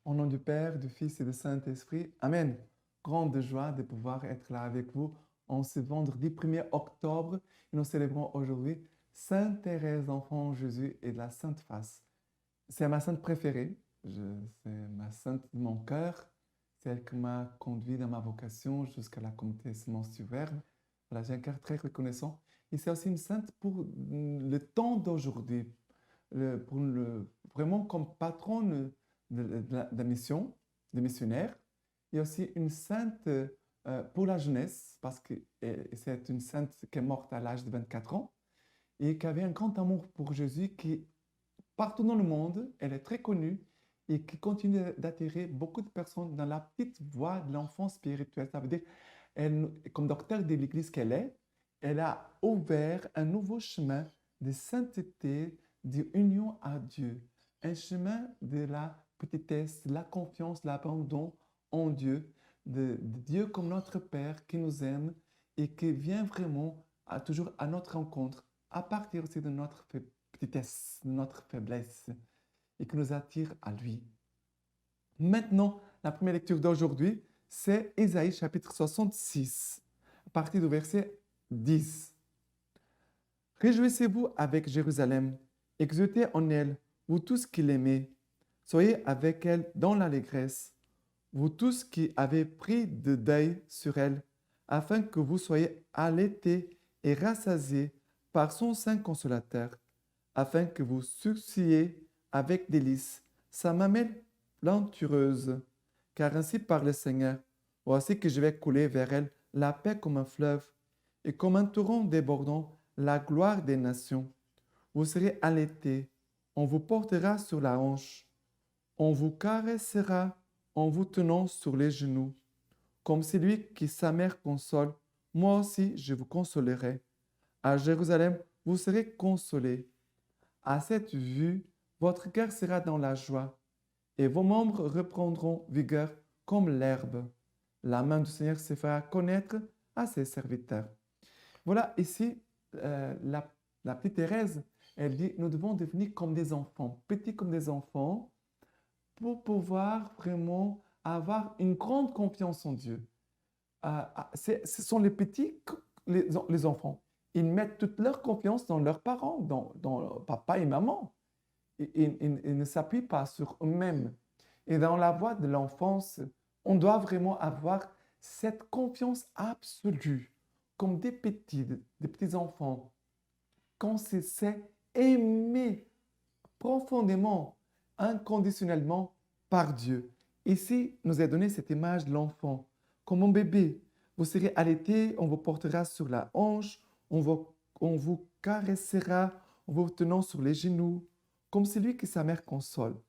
Au nom du Père, du Fils et du Saint-Esprit. Amen. Grande joie de pouvoir être là avec vous en ce vendredi 1er octobre. Nous célébrons aujourd'hui Sainte Thérèse, enfant Jésus et de la Sainte Face. C'est ma sainte préférée. C'est ma sainte de mon cœur. C'est elle qui m'a conduit dans ma vocation jusqu'à la communauté Semence du Verbe. Voilà, j'ai un cœur très reconnaissant. Et c'est aussi une sainte pour le temps d'aujourd'hui, vraiment comme patronne de la mission, des missionnaires. Il y a aussi une sainte pour la jeunesse, parce que c'est une sainte qui est morte à l'âge de 24 ans et qui avait un grand amour pour Jésus, qui partout dans le monde, elle est très connue et qui continue d'attirer beaucoup de personnes dans la petite voie de l'enfant spirituel. Ça veut dire, comme docteur de l'Église qu'elle est, elle a ouvert un nouveau chemin de sainteté, d'union à Dieu, un chemin de la petitesse, de la confiance, de l'abandon en Dieu, de Dieu comme notre Père qui nous aime et qui vient vraiment toujours à notre rencontre, à partir aussi de notre petitesse, de notre faiblesse, et qui nous attire à lui. Maintenant, la première lecture d'aujourd'hui, c'est Ésaïe chapitre 66, à partir du verset 10. Réjouissez-vous avec Jérusalem, exultez en elle, vous tous qui l'aimez. Soyez avec elle dans l'allégresse, vous tous qui avez pris de deuil sur elle, afin que vous soyez allaités et rassasiés par son sein consolateur, afin que vous suciez avec délice sa mamelle plantureuse. Car ainsi parle le Seigneur, voici que je vais couler vers elle la paix comme un fleuve, et comme un torrent débordant la gloire des nations. Vous serez allaités, on vous portera sur la hanche, on vous caressera en vous tenant sur les genoux. Comme celui qui sa mère console, moi aussi je vous consolerai. À Jérusalem, vous serez consolés. À cette vue, votre cœur sera dans la joie, et vos membres reprendront vigueur comme l'herbe. La main du Seigneur se fera connaître à ses serviteurs. Voilà, ici, la petite Thérèse, elle dit, nous devons devenir comme des enfants, petits comme des enfants, pour pouvoir vraiment avoir une grande confiance en Dieu. Ce sont les petits, les enfants. Ils mettent toute leur confiance dans leurs parents, dans papa et maman. Ils ne s'appuient pas sur eux-mêmes. Et dans la voie de l'enfance, on doit vraiment avoir cette confiance absolue, comme des petits enfants, qu'on se sait aimer profondément, inconditionnellement par Dieu. Ici, nous est donné cette image de l'enfant. Comme un bébé, vous serez allaité, on vous portera sur la hanche, on vous caressera, en vous tenant sur les genoux, comme celui que sa mère console.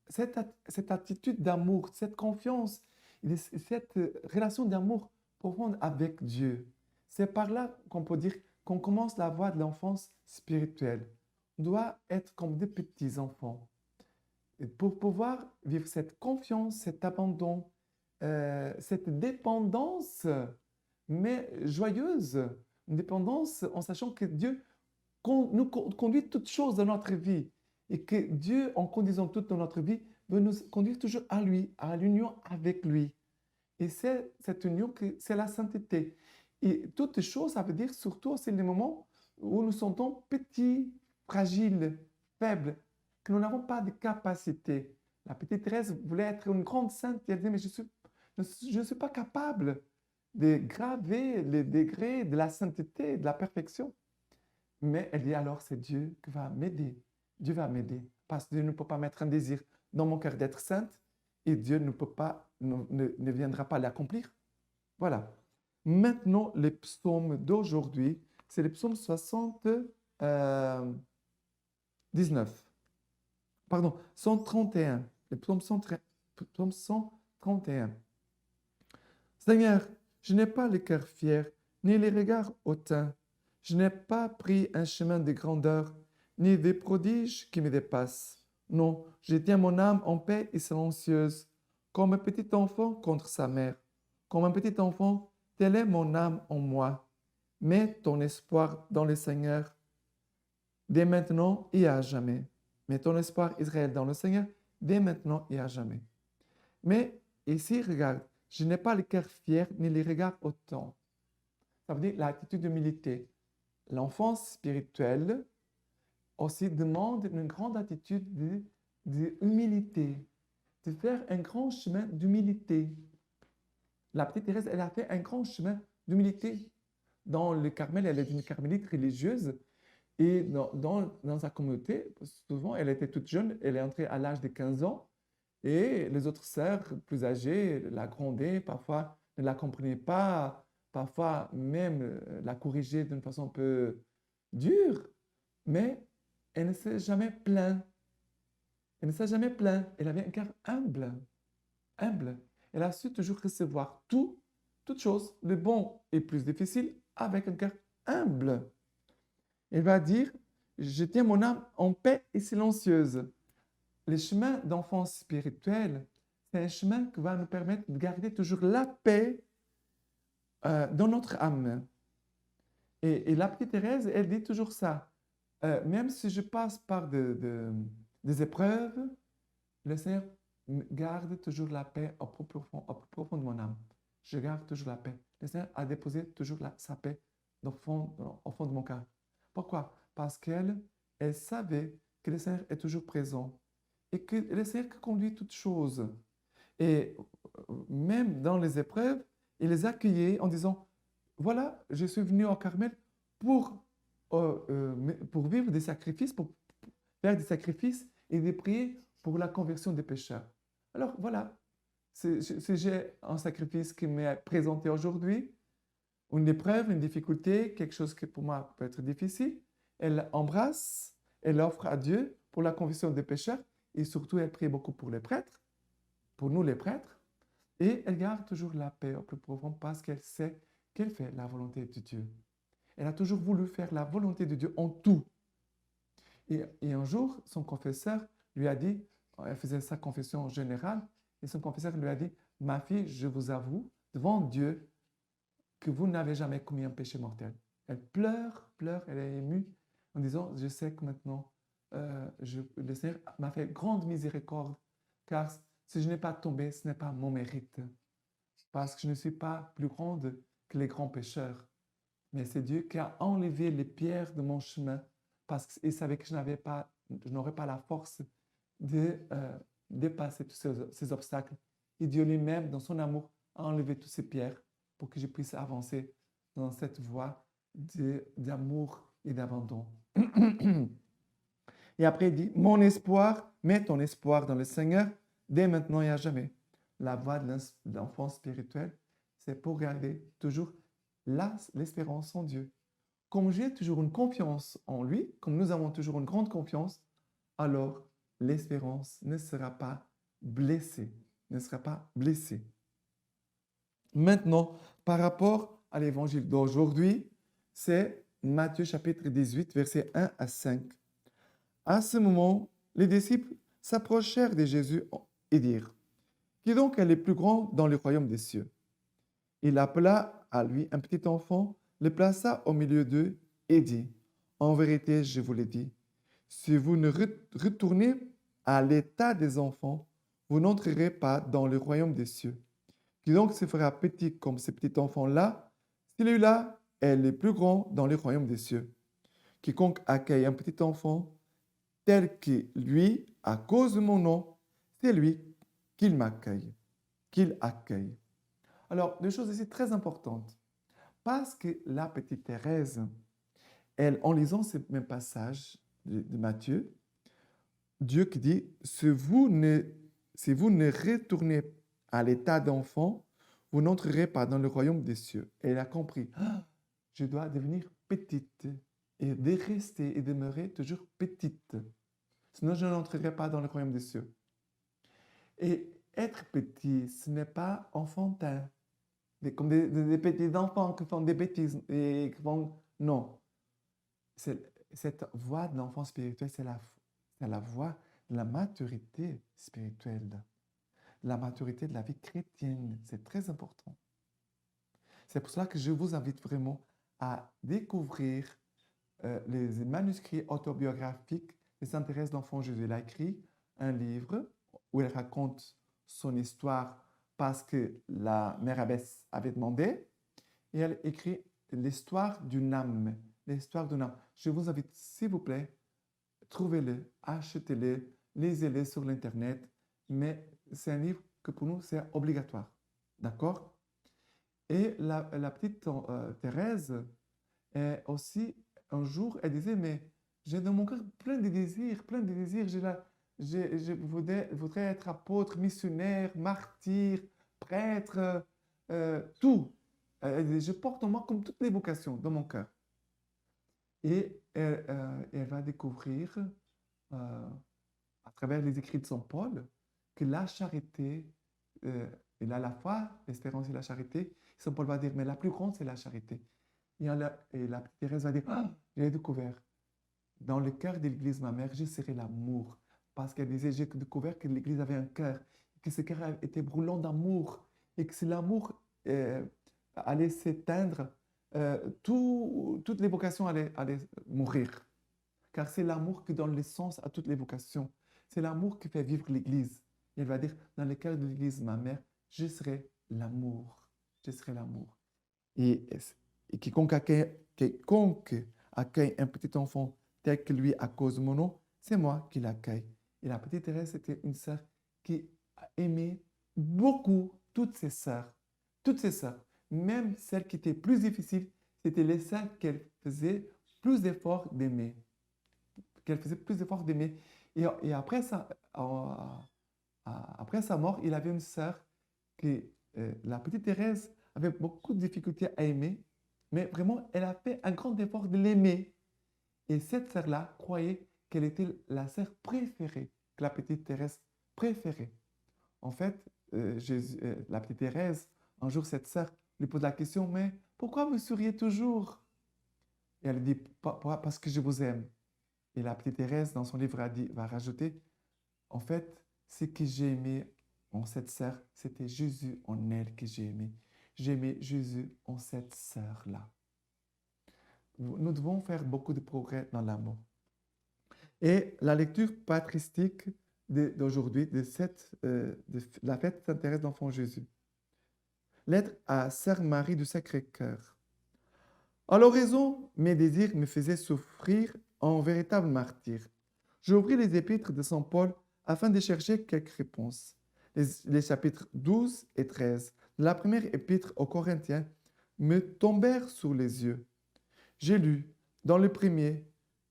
Cette attitude d'amour, cette confiance, cette relation d'amour profonde avec Dieu, c'est par là qu'on peut dire qu'on commence la voie de l'enfance spirituelle. On doit être comme des petits enfants. Et pour pouvoir vivre cette confiance, cet abandon, cette dépendance, mais joyeuse, une dépendance en sachant que Dieu nous conduit toutes choses dans notre vie et que Dieu, en conduisant tout dans notre vie, veut nous conduire toujours à lui, à l'union avec lui. Et c'est cette union que c'est la sainteté. Et toutes choses, ça veut dire surtout, c'est les moments où nous sentons petits, fragiles, faibles, que nous n'avons pas de capacité. La petite Thérèse voulait être une grande sainte et elle disait, mais je ne suis pas capable de graver les degrés de la sainteté, de la perfection. Mais elle dit alors, c'est Dieu qui va m'aider. Dieu va m'aider. Parce que Dieu ne peut pas mettre un désir dans mon cœur d'être sainte et Dieu ne peut pas, ne viendra pas l'accomplir. Voilà. Maintenant, les psaumes d'aujourd'hui, c'est les psaumes 79. Pardon, 131. Les psaumes 131. Seigneur, je n'ai pas le cœur fier, ni les regards hautains. Je n'ai pas pris un chemin de grandeur, ni des prodiges qui me dépassent. Non, je tiens mon âme en paix et silencieuse, comme un petit enfant contre sa mère. Comme un petit enfant, telle est mon âme en moi. Mets ton espoir dans le Seigneur, dès maintenant et à jamais. Mets ton espoir, Israël, dans le Seigneur, dès maintenant et à jamais. Mais ici, regarde, je n'ai pas le cœur fier ni les regards hautains. Ça veut dire l'attitude d'humilité. L'enfance spirituelle aussi demande une grande attitude d'humilité, de faire un grand chemin d'humilité. La petite Thérèse, elle a fait un grand chemin d'humilité. Dans le Carmel, elle est une carmélite religieuse et dans sa communauté, souvent, elle était toute jeune, elle est entrée à l'âge de 15 ans et les autres sœurs plus âgées la grondaient, parfois ne la comprenaient pas, parfois même la corrigeaient d'une façon un peu dure, mais elle ne s'est jamais plainte. Elle ne s'est jamais plainte. Elle avait un cœur humble. Humble. Elle a su toujours recevoir toute chose, le bon et plus difficile, avec un cœur humble. Elle va dire, je tiens mon âme en paix et silencieuse. Le chemin d'enfance spirituelle, c'est un chemin qui va nous permettre de garder toujours la paix dans notre âme. Et la petite Thérèse, elle dit toujours ça. Même si je passe par des épreuves, le Seigneur garde toujours la paix au plus profond de mon âme. Je garde toujours la paix. Le Seigneur a déposé toujours sa paix au fond de mon cœur. Pourquoi? Parce qu'elle savait que le Seigneur est toujours présent et que le Seigneur conduit toutes choses. Et même dans les épreuves, il les accueillait en disant, voilà, je suis venu au Carmel pour vivre des sacrifices, pour faire des sacrifices et de prier pour la conversion des pécheurs. Alors voilà, si j'ai un sacrifice qui m'est présenté aujourd'hui, une épreuve, une difficulté, quelque chose qui pour moi peut être difficile, elle embrasse, elle offre à Dieu pour la conversion des pécheurs et surtout elle prie beaucoup pour les prêtres, pour nous les prêtres, et elle garde toujours la paix au plus profond parce qu'elle sait qu'elle fait la volonté de Dieu. Elle a toujours voulu faire la volonté de Dieu en tout. Et un jour, son confesseur lui a dit, elle faisait sa confession générale, et son confesseur lui a dit, ma fille, je vous avoue devant Dieu que vous n'avez jamais commis un péché mortel. Elle pleure, elle est émue en disant, je sais que maintenant, le Seigneur m'a fait grande miséricorde, car si je n'ai pas tombé, ce n'est pas mon mérite, parce que je ne suis pas plus grande que les grands pécheurs. Mais c'est Dieu qui a enlevé les pierres de mon chemin parce qu'il savait que je n'aurais pas la force de dépasser tous ces obstacles. Et Dieu lui-même, dans son amour, a enlevé toutes ces pierres pour que je puisse avancer dans cette voie d'amour et d'abandon. Et après, il dit, mon espoir, mets ton espoir dans le Seigneur dès maintenant et à jamais. La voie de l'enfant spirituel, c'est pour garder toujours l'espérance en Dieu. Comme j'ai toujours une confiance en lui, comme nous avons toujours une grande confiance, alors l'espérance ne sera pas blessée, ne sera pas blessée. Maintenant, par rapport à l'évangile d'aujourd'hui, c'est Matthieu chapitre 18, versets 1 à 5. À ce moment, les disciples s'approchèrent de Jésus et dirent, « Qui donc est le plus grand dans le royaume des cieux ?» Il appela à lui un petit enfant, le plaça au milieu d'eux et dit, « En vérité, je vous le dis, si vous ne retournez à l'état des enfants, vous n'entrerez pas dans le royaume des cieux. Qui donc se fera petit comme ce petit enfant-là, celui-là est le plus grand dans le royaume des cieux. Quiconque accueille un petit enfant, tel que lui, à cause de mon nom, c'est lui qu'il m'accueille, qu'il accueille. » Alors, deux choses ici très importantes. Parce que la petite Thérèse, elle, en lisant ce même passage de Matthieu, Dieu qui dit, si vous ne retournez à l'état d'enfant, vous n'entrerez pas dans le royaume des cieux. Et elle a compris, je dois devenir petite et de rester et demeurer toujours petite. Sinon, je n'entrerai pas dans le royaume des cieux. Et être petit, ce n'est pas enfantin. Comme des petits enfants qui font des bêtises et qui font... Non. Cette voie de l'enfant spirituel, c'est la voie de la maturité spirituelle, la maturité de la vie chrétienne. C'est très important. C'est pour cela que je vous invite vraiment à découvrir les manuscrits autobiographiques de Sainte Thérèse d'Enfant Jésus. Elle a écrit un livre où elle raconte son histoire parce que la mère abbesse avait demandé. Et elle écrit l'histoire d'une âme. L'histoire d'une âme. Je vous invite, s'il vous plaît, trouvez-le, achetez-le, lisez-le sur l'Internet. Mais c'est un livre que pour nous, c'est obligatoire. D'accord? Et la petite Thérèse, aussi, un jour, elle disait, mais j'ai dans mon cœur plein de désirs, plein de désirs. Je voudrais être apôtre, missionnaire, martyr, prêtre, tout. Elle disait, je porte en moi comme toutes les vocations dans mon cœur. Et elle va découvrir, à travers les écrits de Saint Paul, que la charité, il a la foi, l'espérance et la charité. Saint Paul va dire, mais la plus grande, c'est la charité. Et la petite Thérèse va dire, ah, j'ai découvert, dans le cœur de l'Église, ma mère, je serai l'amour. Parce qu'elle disait, j'ai découvert que l'Église avait un cœur, que ce cœur était brûlant d'amour, et que si l'amour allait s'éteindre, toutes les vocations allaient mourir. Car c'est l'amour qui donne l'essence à toutes les vocations. C'est l'amour qui fait vivre l'Église. Et elle va dire, dans le cœur de l'Église, ma mère, je serai l'amour. Je serai l'amour. Et, et quiconque accueille un petit enfant tel que lui à cause de mon nom, c'est moi qui l'accueille. Et la petite Thérèse, c'était une sœur qui a aimé beaucoup toutes ses sœurs. Toutes ses sœurs. Même celles qui étaient plus difficiles, c'était les sœurs qu'elle faisait plus d'efforts d'aimer. Qu'elle faisait plus d'efforts d'aimer. Et après sa mort, il avait une sœur que la petite Thérèse avait beaucoup de difficultés à aimer, mais vraiment, elle a fait un grand effort de l'aimer. Et cette sœur-là croyait qu'elle était la sœur préférée, que la petite Thérèse préférait. En fait, la petite Thérèse, un jour, cette sœur lui pose la question, mais pourquoi me souriez toujours? Et elle dit, parce que je vous aime. Et la petite Thérèse, dans son livre, va rajouter, en fait, ce que j'ai aimé en cette sœur, c'était Jésus en elle que j'ai aimé. J'ai aimé Jésus en cette sœur-là. Nous devons faire beaucoup de progrès dans l'amour. Et la lecture patristique d'aujourd'hui, de la fête Sainte-Thérèse d'Enfant Jésus. Lettre à Sœur Marie du Sacré-Cœur. À l'horizon, mes désirs me faisaient souffrir en véritable martyr. J'ouvris les épîtres de Saint Paul afin de chercher quelques réponses. Les chapitres 12 et 13 de la première épître aux Corinthiens me tombèrent sous les yeux. J'ai lu dans le premier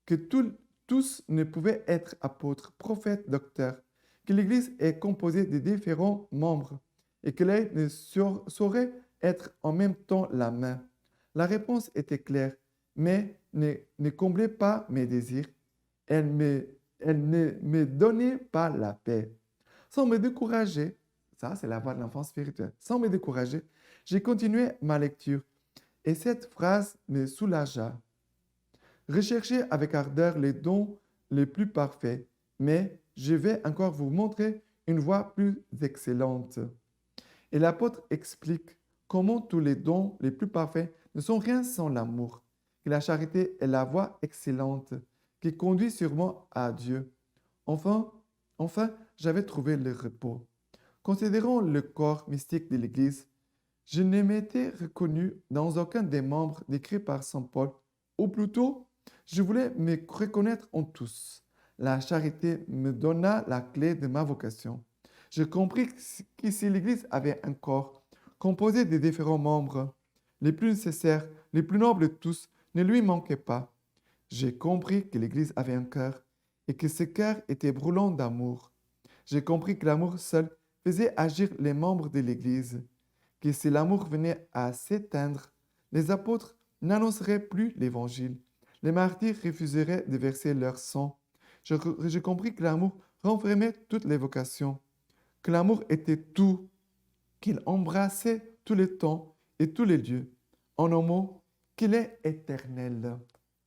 que tous ne pouvaient être apôtres, prophètes, docteurs, que l'Église est composée de différents membres et que l'œil ne saurait être en même temps la main. La réponse était claire, mais ne comblait pas mes désirs. Elle ne me donnait pas la paix. Sans me décourager, ça c'est la voix de l'enfant spirituel, sans me décourager, j'ai continué ma lecture et cette phrase me soulagea. Recherchez avec ardeur les dons les plus parfaits, mais je vais encore vous montrer une voie plus excellente. Et l'apôtre explique comment tous les dons les plus parfaits ne sont rien sans l'amour, que la charité est la voie excellente qui conduit sûrement à Dieu. Enfin, j'avais trouvé le repos. Considérant le corps mystique de l'Église, je ne m'étais reconnu dans aucun des membres décrits par Saint Paul, ou plutôt, je voulais me reconnaître en tous. La charité me donna la clé de ma vocation. Je compris que si l'Église avait un corps composé de différents membres, les plus nécessaires, les plus nobles de tous, ne lui manquaient pas. J'ai compris que l'Église avait un cœur et que ce cœur était brûlant d'amour. J'ai compris que l'amour seul faisait agir les membres de l'Église, que si l'amour venait à s'éteindre, les apôtres n'annonceraient plus l'Évangile. Les martyrs refuseraient de verser leur sang. J'ai compris que l'amour renfermait toutes les vocations, que l'amour était tout, qu'il embrassait tous les temps et tous les lieux. En un mot, qu'il est éternel.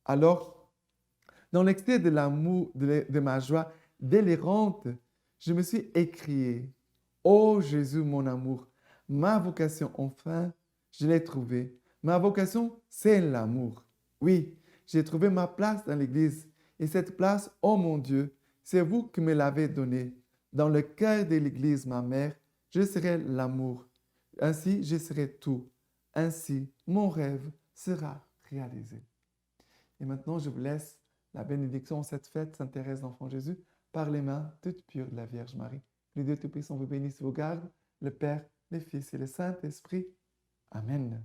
Alors, dans l'excès de l'amour, de ma joie délirante, je me suis écrié, « Ô Jésus, mon amour, ma vocation, enfin, je l'ai trouvée. Ma vocation, c'est l'amour. Oui, j'ai trouvé ma place dans l'Église. Et cette place, oh mon Dieu, c'est vous qui me l'avez donnée. Dans le cœur de l'Église, ma mère, je serai l'amour. Ainsi, je serai tout. Ainsi, mon rêve sera réalisé. Et maintenant, je vous laisse la bénédiction de cette fête, Sainte Thérèse d'Enfant Jésus, par les mains toutes pures de la Vierge Marie. Que le Dieu Tout-Puissant vous bénisse, vous garde, le Père, le Fils et le Saint-Esprit. Amen.